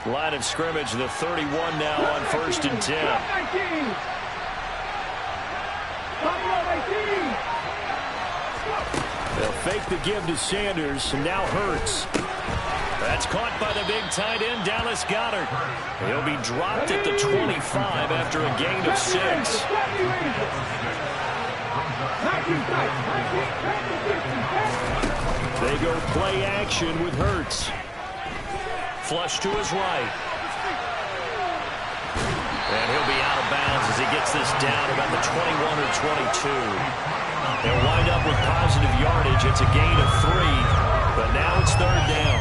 Line of scrimmage, the 31 now on 1st and 10. They'll fake the give to Sanders, and now Hurts. That's caught by the big tight end, Dallas Goedert. He'll be dropped at the 25 after a gain of 6. They go play action with Hurts. Flush to his right. And he'll be out of bounds as he gets this down about the 21 or 22. They'll wind up with positive yardage. It's a gain of 3, but now it's 3rd down.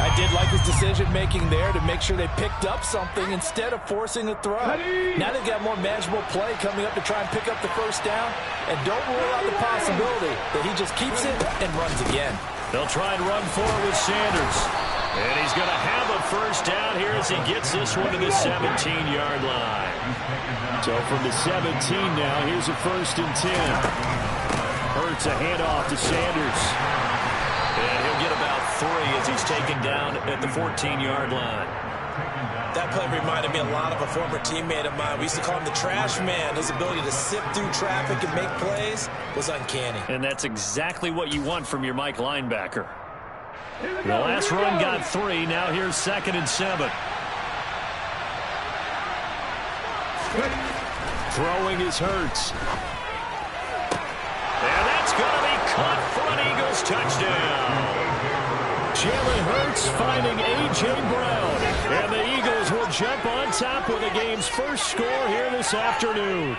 I did like his decision-making there to make sure they picked up something instead of forcing a throw. Now they've got more manageable play coming up to try and pick up the 1st down. And don't rule out the possibility that he just keeps it and runs again. They'll try and run forward with Sanders. And he's going to have a 1st down here as he gets this one to the 17-yard line. So from the 17 now, here's a 1st and 10. Hurts a handoff to Sanders. And he'll get about 3 as he's taken down at the 14-yard line. That play reminded me a lot of a former teammate of mine. We used to call him the trash man. His ability to sift through traffic and make plays was uncanny. And that's exactly what you want from your Mike linebacker. The last run got 3. Now here's 2nd and 7. Throwing is Hurts. And that's going to be caught for an Eagles touchdown. Jalen Hurts finding A.J. Brown. And the Eagles will jump on top with the game's first score here this afternoon.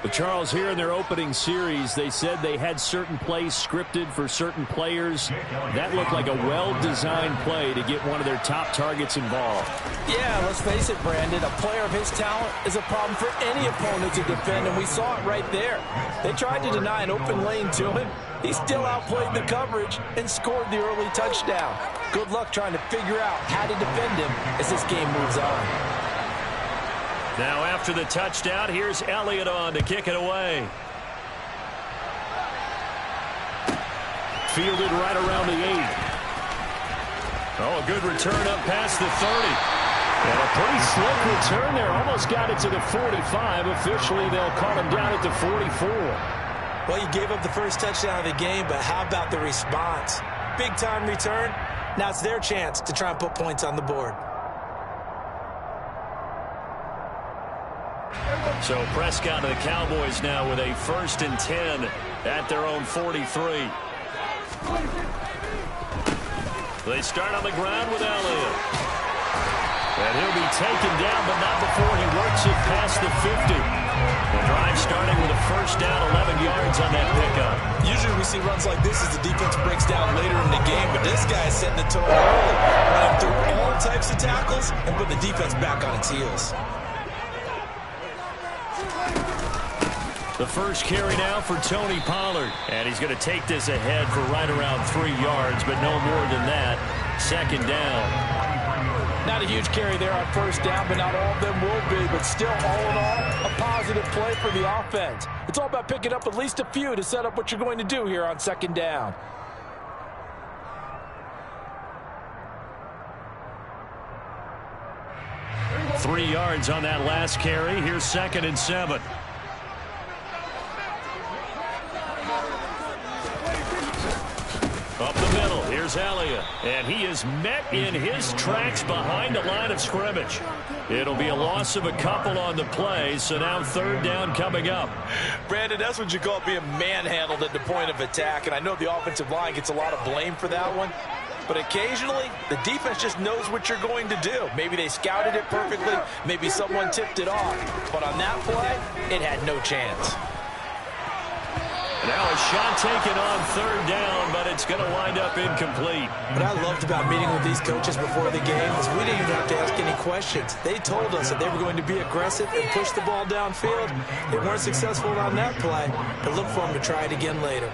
But Charles, here in their opening series, they said they had certain plays scripted for certain players. That looked like a well-designed play to get one of their top targets involved. Yeah, let's face it, Brandon. A player of his talent is a problem for any opponent to defend, and we saw it right there. They tried to deny an open lane to him. He still outplayed the coverage and scored the early touchdown. Good luck trying to figure out how to defend him as this game moves on. Now after the touchdown, here's Elliott on to kick it away. Fielded right around the 8. Oh, a good return up past the 30. And a pretty slick return there. Almost got it to the 45. Officially, they'll call him down at the 44. Well, you gave up the first touchdown of the game, but how about the response? Big-time return. Now it's their chance to try and put points on the board. So Prescott and the Cowboys now with a 1st and 10 at their own 43. They start on the ground with Elliott. And he'll be taken down, but not before he works it past the 50. The drive starting with a 1st down, 11 yards on that pickup. Usually we see runs like this as the defense breaks down later in the game, but this guy is setting the tone early, running through all types of tackles and put the defense back on its heels. The first carry now for Tony Pollard. And he's going to take this ahead for right around 3 yards, but no more than that. 2nd down. Not a huge carry there on 1st down, but not all of them will be. But still, all in all, a positive play for the offense. It's all about picking up at least a few to set up what you're going to do here on 2nd down. Three yards on that last carry. Here's 2nd and 7. Up the middle, here's Elliott. And he is met in his tracks behind the line of scrimmage. It'll be a loss of a couple on the play, so now 3rd down coming up. Brandon, that's what you call being manhandled at the point of attack, and I know the offensive line gets a lot of blame for that one. But occasionally, the defense just knows what you're going to do. Maybe they scouted it perfectly, maybe someone tipped it off. But on that play, it had no chance. Now a shot taken on 3rd down, but it's going to wind up incomplete. What I loved about meeting with these coaches before the game is we didn't even have to ask any questions. They told us that they were going to be aggressive and push the ball downfield. They weren't successful on that play, but look for them to try it again later.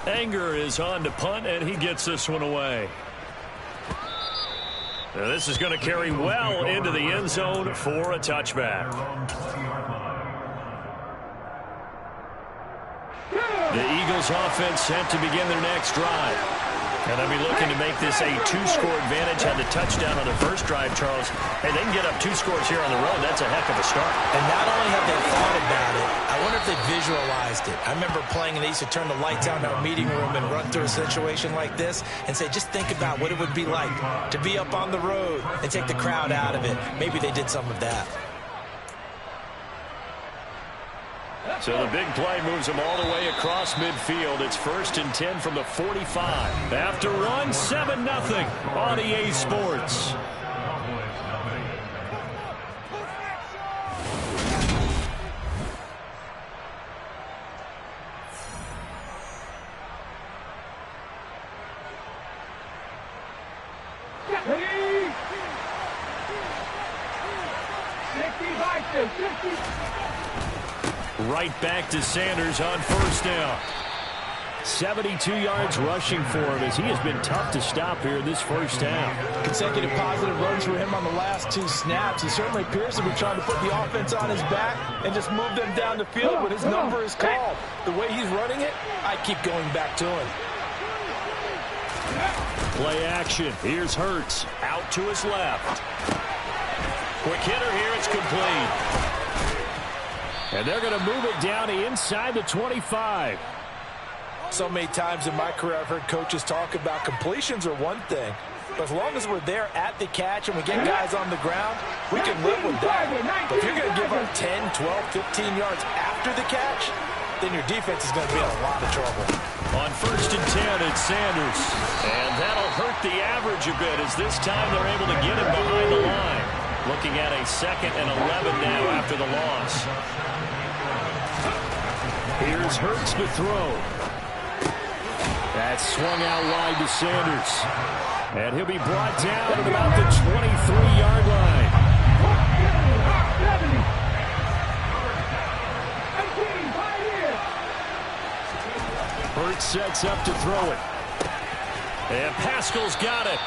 Anger is on to punt, and he gets this one away. Now this is going to carry well into the end zone for a touchback. The Eagles offense set to begin their next drive. And they'll be looking to make this a 2-score advantage. Had the touchdown on the first drive, Charles. Hey, they can get up 2 scores here on the road. That's a heck of a start. And not only have they thought about it, I wonder if they visualized it. I remember playing, and they used to turn the lights out in our meeting room and run through a situation like this and say, just think about what it would be like to be up on the road and take the crowd out of it. Maybe they did some of that. So the big play moves them all the way across midfield. It's 1st and 10 from the 45. After run, 7-0 on EA Sports. Right back to Sanders on 1st down. 72 yards rushing for him as he has been tough to stop here in this 1st half. Consecutive positive runs for him on the last 2 snaps. He certainly appears to be trying to put the offense on his back and just move them down the field when his number is called. The way he's running it, I keep going back to him. Play action. Here's Hurts out to his left. Quick hitter here. It's complete. And they're going to move it down inside the 25. So many times in my career I've heard coaches talk about completions are one thing. But as long as we're there at the catch and we get guys on the ground, we can live with that. But if you're going to give up 10, 12, 15 yards after the catch, then your defense is going to be in a lot of trouble. On 1st and 10, it's Sanders. And that'll hurt the average a bit as this time they're able to get him behind the line. Looking at a 2nd and 11 now after the loss. Here's Hurts to throw. That's swung out wide to Sanders. And he'll be brought down at about the 23-yard line. Hurts sets up to throw it. And Pascal's got it.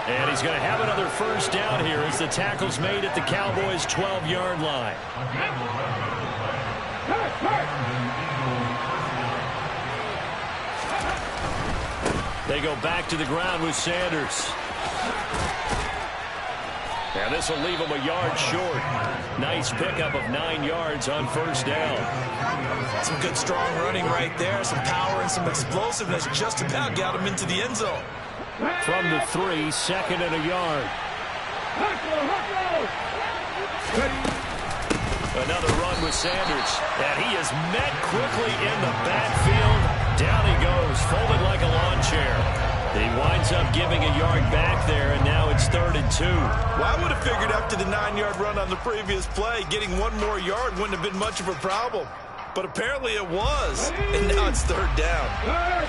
And he's going to have another 1st down here as the tackle's made at the Cowboys' 12-yard line. They go back to the ground with Sanders. And this will leave him a yard short. Nice pickup of 9 yards on 1st down. Some good strong running right there. Some power and some explosiveness just about got him into the end zone. From the 3, 2nd and a yard. Another run with Sanders. And he is met quickly in the backfield. Down he goes, folded like a lawn chair. He winds up giving a yard back there, and now it's 3rd and 2. Well, I would have figured after the 9-yard run on the previous play, getting 1 more yard wouldn't have been much of a problem. But apparently it was, and now it's 3rd down.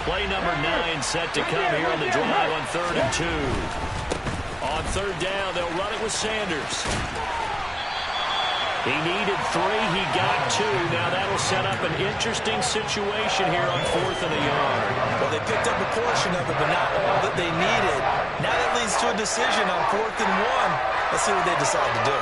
Play number 9 set to come here on the drive on 3rd and 2. On 3rd down, they'll run it with Sanders. He needed 3. He got 2. Now that'll set up an interesting situation here on 4th and a yard. Well, they picked up a portion of it, but not all that they needed. Now that leads to a decision on 4th and 1. Let's see what they decide to do.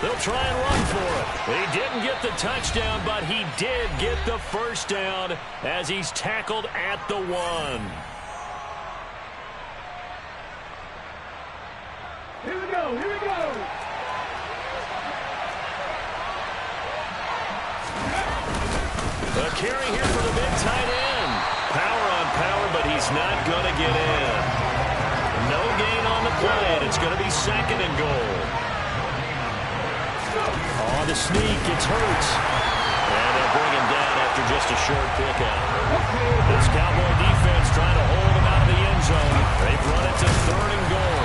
They'll try and run for it. He didn't get the touchdown, but he did get the 1st down as he's tackled at the 1. Here we go, here we go. A carry here for the big tight end. Power on power, but he's not going to get in. No gain on the play, and it's going to be 2nd and goal. On the sneak, it's Hurts. And they'll bring him down after just a short pickup. This Cowboy defense trying to hold him out of the end zone. They've run it to 3rd and goal.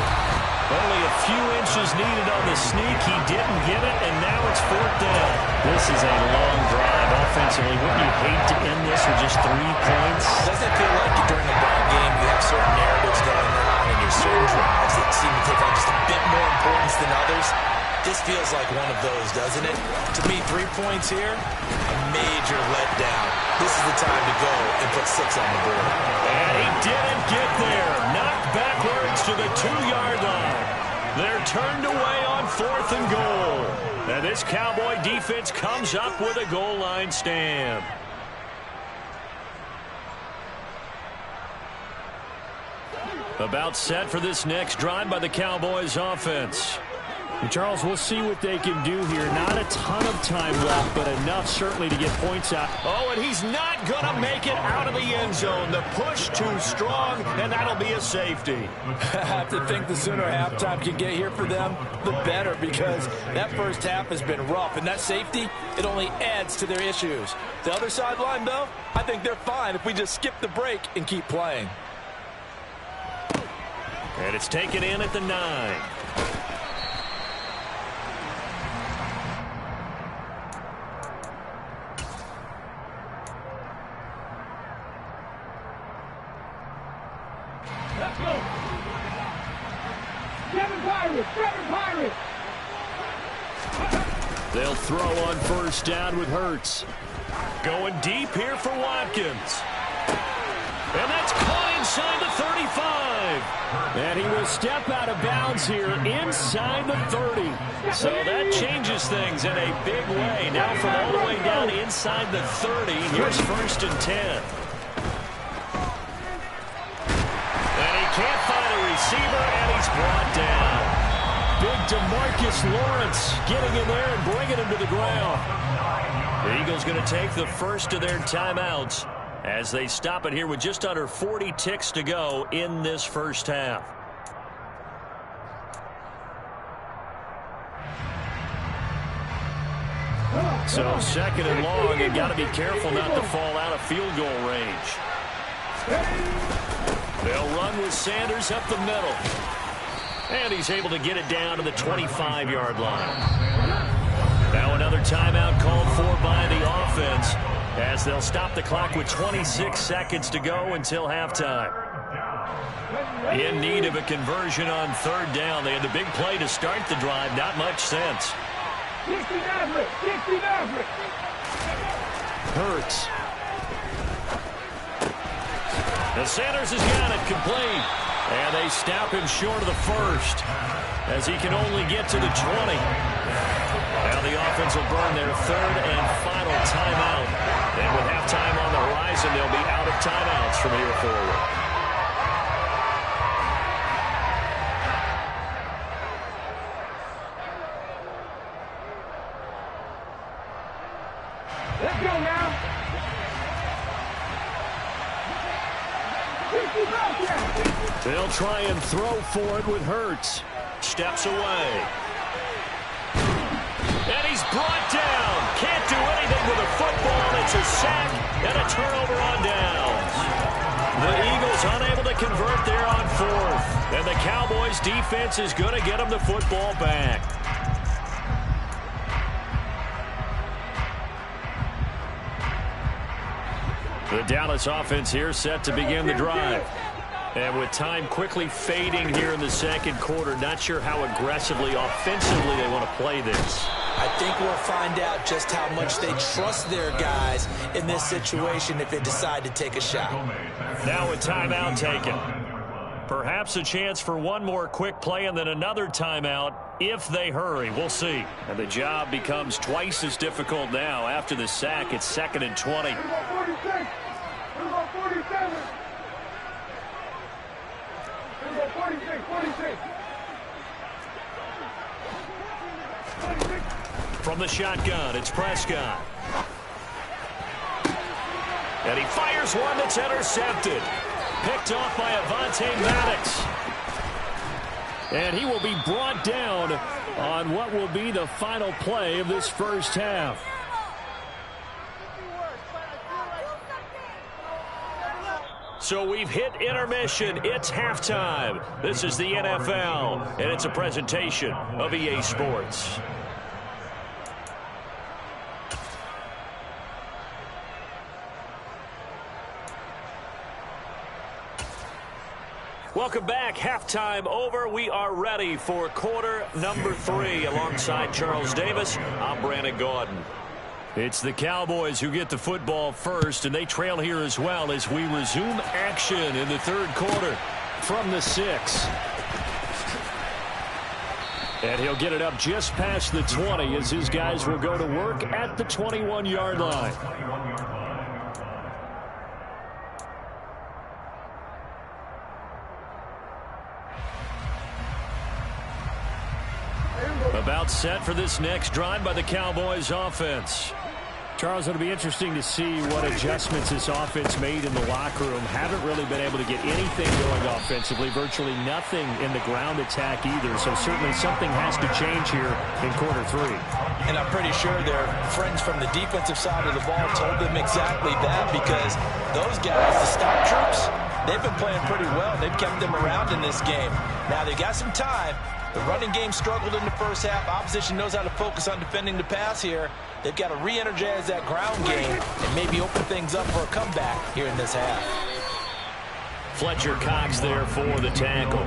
Only a few inches needed on the sneak. He didn't get it, and now it's 4th down. This is a long drive offensively. Wouldn't you hate to end this with just 3 points? Doesn't it feel like during a ball game you have certain narratives going on and your certain drives that seem to take on just a bit more importance than others? This feels like one of those, doesn't it? To me, 3 points here, a major letdown. This is the time to go and put 6 on the board. And he didn't get there. Knocked backwards to the the 2-yard line. They're turned away on 4th and goal. And this Cowboy defense comes up with a goal line stand. About set for this next drive by the Cowboys offense. And Charles, we'll see what they can do here. Not a ton of time left, but enough certainly to get points out. Oh, and he's not going to make it out of the end zone. The push too strong, and that'll be a safety. I have to think the sooner halftime can get here for them, the better, because that first half has been rough, and that safety, it only adds to their issues. The other sideline, though, I think they're fine if we just skip the break and keep playing. And it's taken in at the 9. Let's go. Seven Pirates. They'll throw on first down with Hurts. Going deep here for Watkins. And that's caught inside the 35. And he will step out of bounds here inside the 30. So that changes things in a big way. Now from all the way down inside the 30, here's 1st and 10. And he can't find a receiver, and he's brought down. Big DeMarcus Lawrence getting in there and bringing him to the ground. The Eagles going to take the first of their timeouts as they stop it here with just under 40 ticks to go in this first half. So 2nd and long, and got to be careful not to fall out of field goal range. They'll run with Sanders up the middle. And he's able to get it down to the 25-yard line. Now another timeout called for by the offense, as they'll stop the clock with 26 seconds to go until halftime. In need of a conversion on 3rd down. They had the big play to start the drive. Not much sense. 60 Hurts. And Sanders has got it complete. And they stop him short of the first, as he can only get to the 20. Now the offense will burn their 3rd and final timeout. And with halftime on the horizon, they'll be out of timeouts from here forward. Let's go now. They'll try and throw for it with Hurts. Steps away. And he's brought down. Can't do anything with a football. It's a sack and a turnover on downs. The Eagles unable to convert there on 4th. And the Cowboys defense is going to get them the football back. The Dallas offense here set to begin the drive. And with time quickly fading here in the 2nd quarter, not sure how aggressively, offensively they want to play this. I think we'll find out just how much they trust their guys in this situation if they decide to take a shot. Now a timeout taken. Perhaps a chance for one more quick play and then another timeout if they hurry. We'll see. And the job becomes twice as difficult now after the sack. It's 2nd and 20. 46. 46. From the shotgun, it's Prescott. And he fires one that's intercepted. Picked off by Avonte Maddox. And he will be brought down on what will be the final play of this first half. So we've hit intermission. It's halftime. This is the NFL, and it's a presentation of EA Sports. Welcome back. Halftime over. We are ready for quarter number 3. Alongside Charles Davis, I'm Brandon Gaudin. It's the Cowboys who get the football first, and they trail here as well as we resume action in the 3rd quarter. from the 6. And he'll get it up just past the 20 as his guys will go to work at the 21-yard line. About set for this next drive by the Cowboys offense. Charles, it'll be interesting to see what adjustments this offense made in the locker room. Haven't really been able to get anything going offensively. Virtually nothing in the ground attack either. So certainly something has to change here in quarter 3. And I'm pretty sure their friends from the defensive side of the ball told them exactly that, because those guys, the stop troops, they've been playing pretty well. They've kept them around in this game. Now they've got some time. The running game struggled in the first half. Opposition knows how to focus on defending the pass here. They've got to re-energize that ground game and maybe open things up for a comeback here in this half. Fletcher Cox there for the tackle.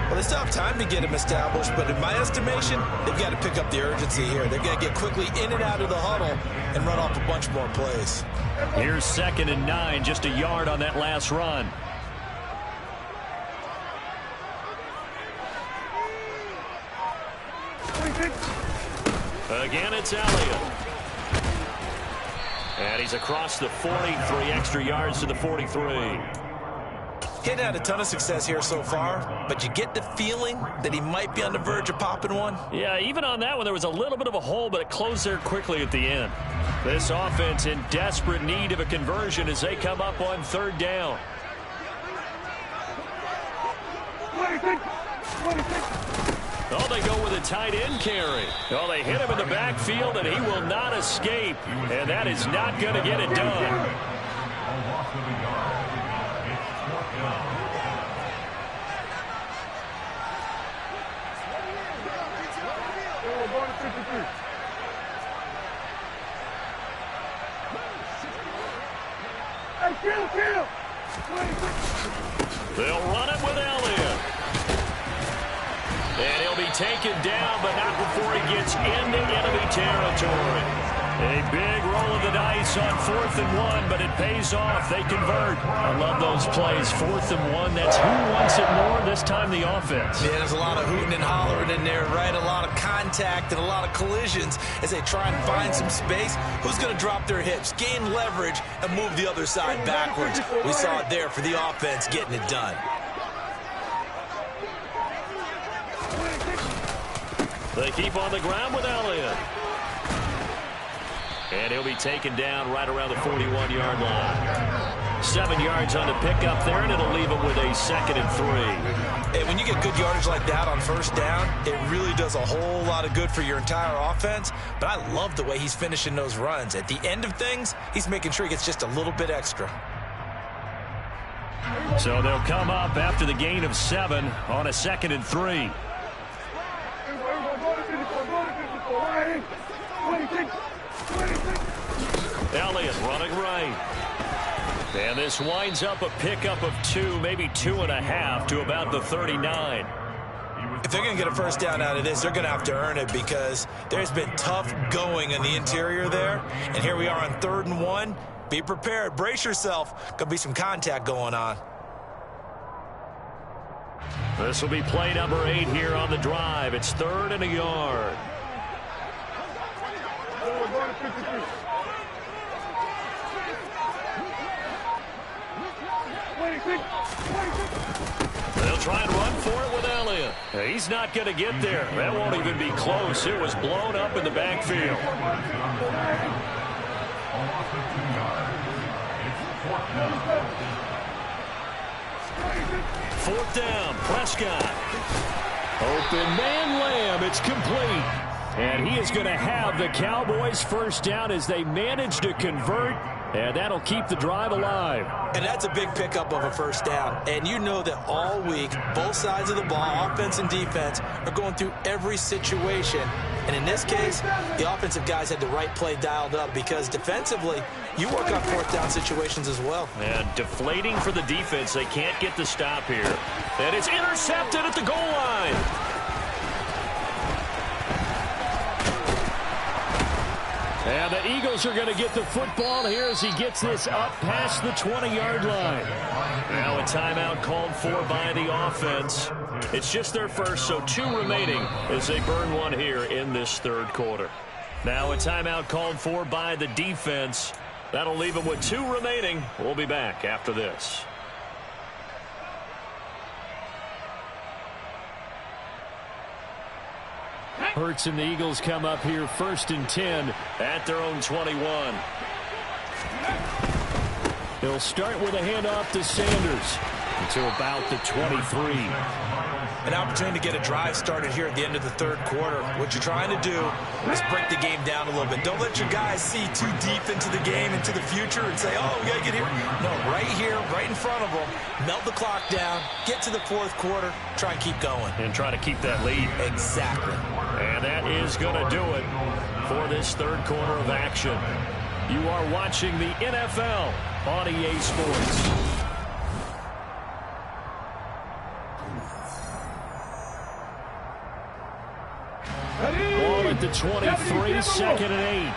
Well, they still have time to get him established, but in my estimation, they've got to pick up the urgency here. They've got to get quickly in and out of the huddle and run off a bunch more plays. Here's 2nd and 9, just a yard on that last run. Again, it's Elliott. And he's across the 40, 3 extra yards to the 43. He hadn't had a ton of success here so far, but you get the feeling that he might be on the verge of popping one. Yeah, even on that one, there was a little bit of a hole, but it closed there quickly at the end. This offense in desperate need of a conversion as they come up on 3rd down. 26. Oh, they go with a tight end carry. Oh, they hit him in the backfield, and he will not escape. And that is not going to get it done. They'll run it with Elliott. And he'll be taken down, but not before he gets into enemy territory. A big roll of the dice on 4th and 1, but it pays off. They convert. I love those plays. 4th and 1, that's who wants it more, this time the offense. Yeah, there's a lot of hooting and hollering in there, right? A lot of contact and a lot of collisions as they try and find some space. Who's going to drop their hips, gain leverage, and move the other side backwards? We saw it there for the offense getting it done. They keep on the ground with Elliott. And he'll be taken down right around the 41-yard line. 7 yards on the pickup there, and it'll leave him with a 2nd and 3. And when you get good yardage like that on 1st down, it really does a whole lot of good for your entire offense. But I love the way he's finishing those runs. At the end of things, he's making sure he gets just a little bit extra. So they'll come up after the gain of 7 on a 2nd and 3. Elliott running right. And this winds up a pickup of 2, maybe 2.5 to about the 39. If they're going to get a 1st down out of this, they're going to have to earn it, because there's been tough going in the interior there. And here we are on 3rd and 1. Be prepared. Brace yourself. Going to be some contact going on. This will be play number 8 here on the drive. It's 3rd and a yard. They'll try and run for it with Elliott. He's not going to get there. That won't even be close. It was blown up in the backfield. 4th down, Prescott. Open man Lamb, it's complete. And he is going to have the Cowboys 1st down as they manage to convert, and that'll keep the drive alive. And that's a big pickup of a 1st down. And you know that all week, both sides of the ball, offense and defense, are going through every situation. And in this case, the offensive guys had the right play dialed up, because defensively, you work on 4th down situations as well. And deflating for the defense. They can't get the stop here. And it's intercepted at the goal line. And the Eagles are going to get the football here as he gets this up past the 20-yard line. Now a timeout called for by the offense. It's just their first, so 2 remaining as they burn one here in this third quarter. Now a timeout called for by the defense. That'll leave them with 2 remaining. We'll be back after this. Hurts and the Eagles come up here 1st and 10 at their own 21. They'll start with a handoff to Sanders until about the 23. An opportunity to get a drive started here at the end of the third quarter. What you're trying to do is break the game down a little bit. Don't let your guys see too deep into the game, into the future, and say, oh, we got to get here. No, right here, right in front of them. Melt the clock down, get to the fourth quarter, try and keep going. And try to keep that lead. Exactly. And that is going to do it for this third quarter of action. You are watching the NFL on EA Sports. Ball at the 23, 2nd and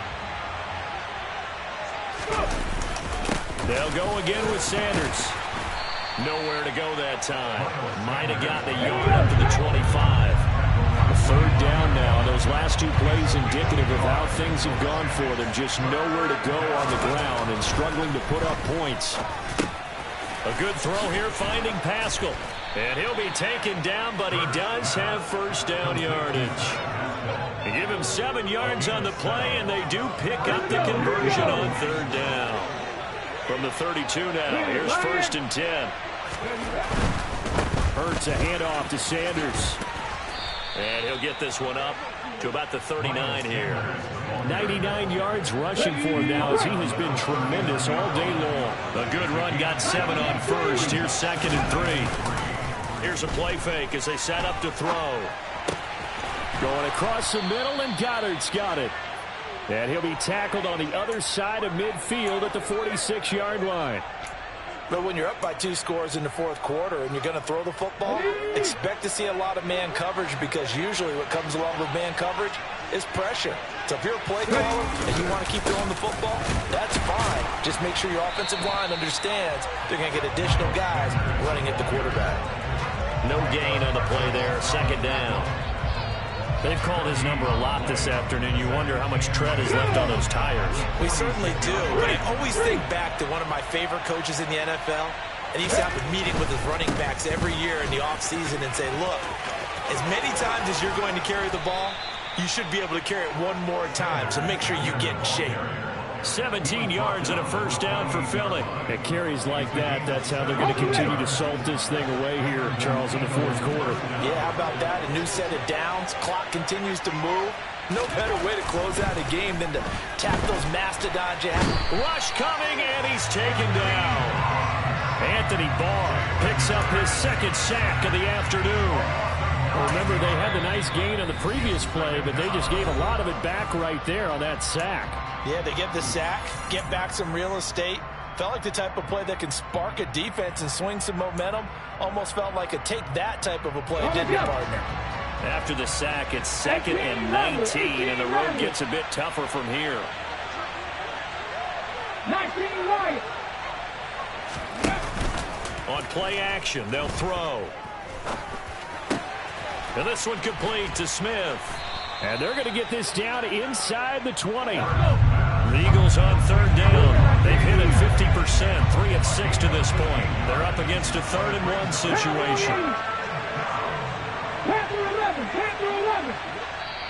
8. They'll go again with Sanders. Nowhere to go that time. Might have gotten a yard up to the 25. Third down now. Those last 2 plays indicative of how things have gone for them. Just nowhere to go on the ground and struggling to put up points. A good throw here finding Pascal. And he'll be taken down, but he does have first down yardage. They give him 7 yards on the play, and they do pick up the conversion on third down. From the 32 now, here's 1st and 10. Hurts a handoff to Sanders. And he'll get this one up to about the 39 here. 99 yards rushing for him now as he has been tremendous all day long. A good run, got 7 on first. Here's 2nd and 3. Here's a play fake as they set up to throw. Going across the middle, and Goddard's got it. And he'll be tackled on the other side of midfield at the 46-yard line. But when you're up by 2 scores in the fourth quarter and you're going to throw the football, expect to see a lot of man coverage, because usually what comes along with man coverage is pressure. So if you're a play caller and you want to keep throwing the football, that's fine. Just make sure your offensive line understands they're going to get additional guys running at the quarterback. No gain on the play there, 2nd down. They've called his number a lot this afternoon. You wonder how much tread is left on those tires. We certainly do, but I always think back to one of my favorite coaches in the NFL, and he used to have a meeting with his running backs every year in the offseason and say, look, as many times as you're going to carry the ball, you should be able to carry it 1 more time, so make sure you get in shape. 17 yards and a first down for Philly. At carries like that, that's how they're going to continue to salt this thing away here, Charles, in the fourth quarter. Yeah, how about that? A new set of downs. Clock continues to move. No better way to close out a game than to tap those mastodon jabs. Rush coming, and he's taken down. Anthony Barr picks up his 2nd sack of the afternoon. Remember, they had the nice gain on the previous play, but they just gave a lot of it back right there on that sack. Yeah, they get the sack, get back some real estate. Felt like the type of play that can spark a defense and swing some momentum. Almost felt like a take that type of a play, didn't it, partner? After the sack, it's 2nd and 19, and the road gets a bit tougher from here. 19 right. On play action, they'll throw. And this one complete to Smith. And they're going to get this down inside the 20. The Eagles on third down. They've hit it 50%, 3 of 6 to this point. They're up against a 3rd and 1 situation. Panther 11, Panther 11.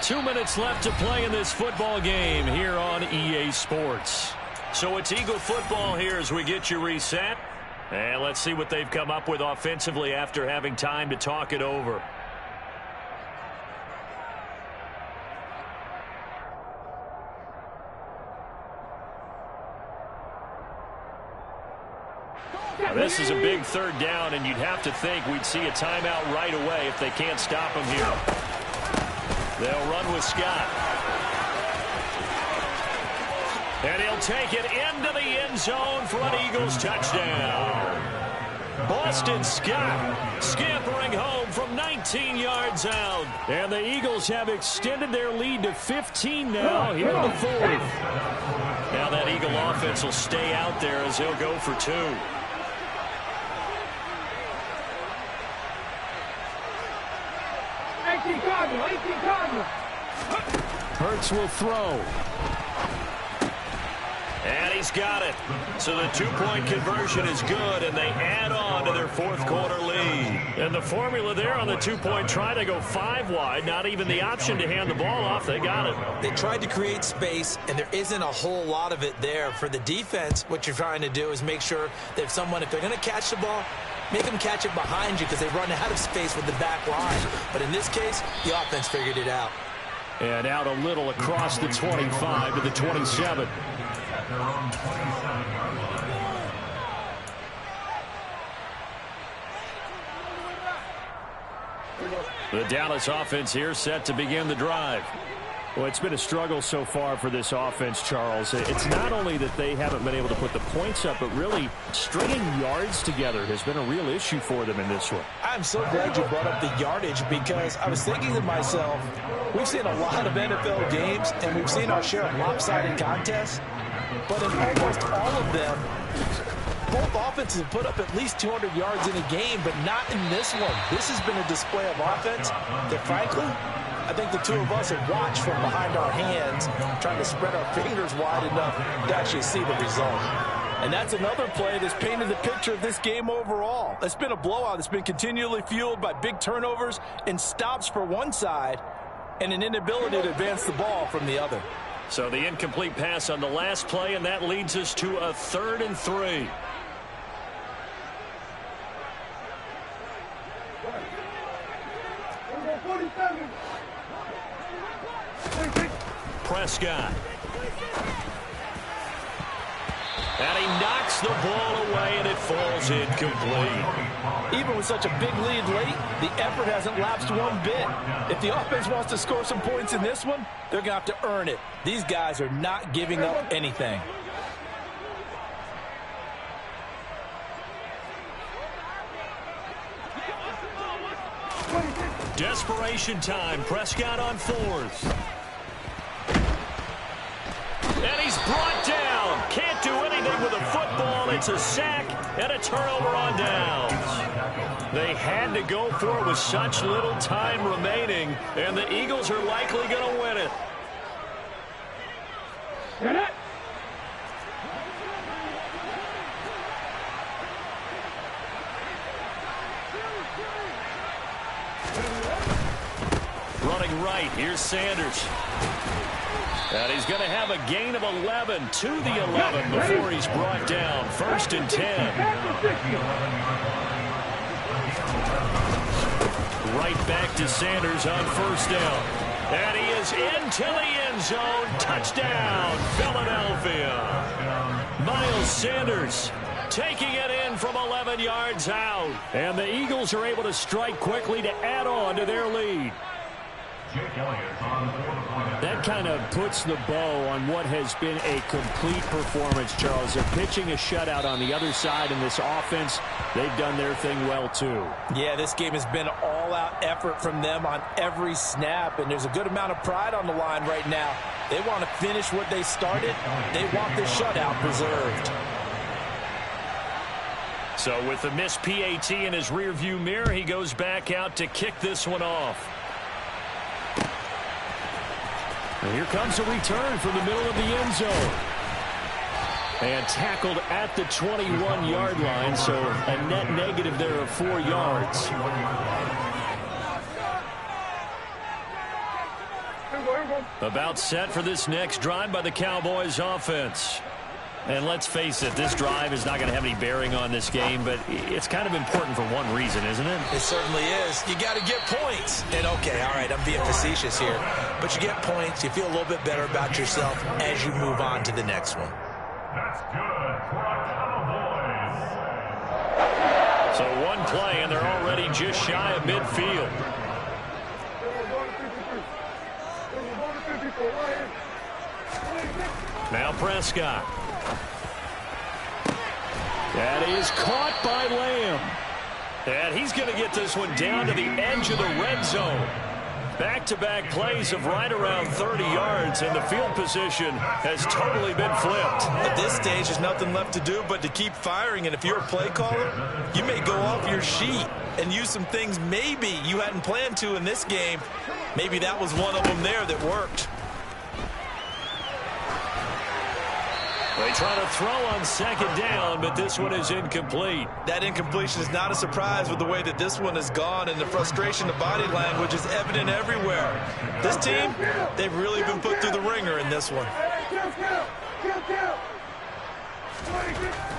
2 minutes left to play in this football game here on EA Sports. So it's Eagle football here as we get you reset. And let's see what they've come up with offensively after having time to talk it over. Now, this is a big 3rd down, and you'd have to think we'd see a timeout right away if they can't stop him here. They'll run with Scott. And he'll take it into the end zone for an Eagles touchdown. Boston Scott scampering home from 19 yards out. And the Eagles have extended their lead to 15 now here in the fourth. Now that Eagle offense will stay out there as they'll go for two. Hurts will throw. And he's got it. So the two-point conversion is good, and they add on to their fourth-quarter lead. And the formula there on the two-point try to go 5 wide, not even the option to hand the ball off. They got it. They tried to create space, and there isn't a whole lot of it there. For the defense, what you're trying to do is make sure that if they're going to catch the ball, make them catch it behind you because they run out of space with the back line. But in this case, the offense figured it out. And out a little across the 25 to the 27. The Dallas offense here set to begin the drive. Well, it's been a struggle so far for this offense, Charles. It's not only that they haven't been able to put the points up, but really stringing yards together has been a real issue for them in this one. I'm so glad you brought up the yardage because I was thinking to myself, we've seen a lot of NFL games and we've seen our share of lopsided contests, but in almost all of them, both offenses have put up at least 200 yards in a game, but not in this one. This has been a display of offense that, frankly, I think the two of us have watched from behind our hands, trying to spread our fingers wide enough to actually see the result. And that's another play that's painted the picture of this game overall. It's been a blowout that's been continually fueled by big turnovers and stops for one side and an inability to advance the ball from the other. So the incomplete pass on the last play, and that leads us to a 3rd and 3. Prescott. And he knocks the ball away, and it falls incomplete. Even with such a big lead late, the effort hasn't lapsed one bit. If the offense wants to score some points in this one, they're going to have to earn it. These guys are not giving up anything. Desperation time. Prescott on 4th. And he's brought down. Can't do anything with a football. It's a sack and a turnover on downs. They had to go for it with such little time remaining, and the Eagles are likely going to win it. Running right, here's Sanders. And he's going to have a gain of 11 to the 11 before he's brought down. 1st and 10. Right back to Sanders on 1st down. And he is into the end zone. Touchdown, Philadelphia. Miles Sanders taking it in from 11 yards out. And the Eagles are able to strike quickly to add on to their lead. That kind of puts the bow on what has been a complete performance, Charles. They're pitching a shutout on the other side in this offense. They've done their thing well, too. Yeah, this game has been all-out effort from them on every snap, and there's a good amount of pride on the line right now. They want to finish what they started. They want this shutout preserved. So with the missed PAT in his rearview mirror, he goes back out to kick this one off. And here comes a return from the middle of the end zone. And tackled at the 21-yard line, so a net negative there of 4 yards. About set for this next drive by the Cowboys offense. And let's face it, this drive is not going to have any bearing on this game, but it's kind of important for one reason, isn't it? It certainly is. You got to get points. And, okay, all right, I'm being facetious here. But you get points, you feel a little bit better about yourself as you move on to the next one. That's good for our Cowboys. So one play, and they're already just shy of midfield. Now Prescott. And he is caught by Lamb. And he's going to get this one down to the edge of the red zone. Back-to-back plays of right around 30 yards, and the field position has totally been flipped. At this stage, there's nothing left to do but to keep firing, and if you're a play caller, you may go off your sheet and use some things maybe you hadn't planned to in this game. Maybe that was one of them there that worked. They try to throw on second down, but this one is incomplete. That incompletion is not a surprise with the way that this one has gone, and the frustration of body language is evident everywhere. This team, they've really been put through the ringer in this one.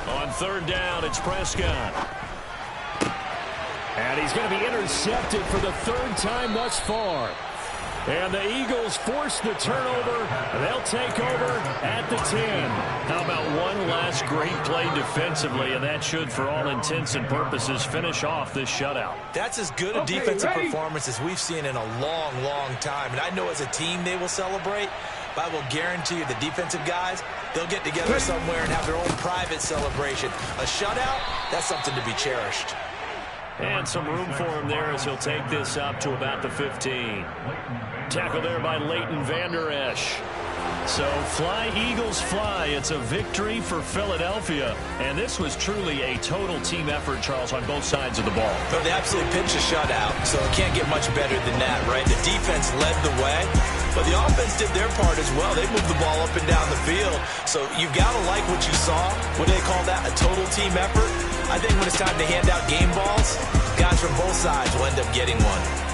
On third down, it's Prescott. And he's going to be intercepted for the third time thus far. And the Eagles force the turnover. They'll take over at the 10. How about one last great play defensively, and that should, for all intents and purposes, finish off this shutout. That's as good a defensive performance as we've seen in a long, long time. And I know as a team they will celebrate, but I will guarantee you the defensive guys, they'll get together somewhere and have their own private celebration. A shutout, that's something to be cherished. And some room for him there as he'll take this up to about the 15. Tackle there by Leighton Vander Esch. So fly, Eagles, fly. It's a victory for Philadelphia. And this was truly a total team effort, Charles, on both sides of the ball. But they absolutely pitched a shutout, so it can't get much better than that, right? The defense led the way, but the offense did their part as well. They moved the ball up and down the field. So you've got to like what you saw. What do they call that? A total team effort? I think when it's time to hand out game balls, guys from both sides will end up getting one.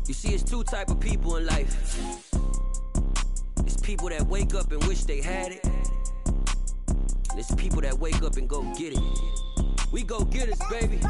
You see, it's two type of people in life. It's people that wake up and wish they had it. And it's people that wake up and go get it. We go get it, baby.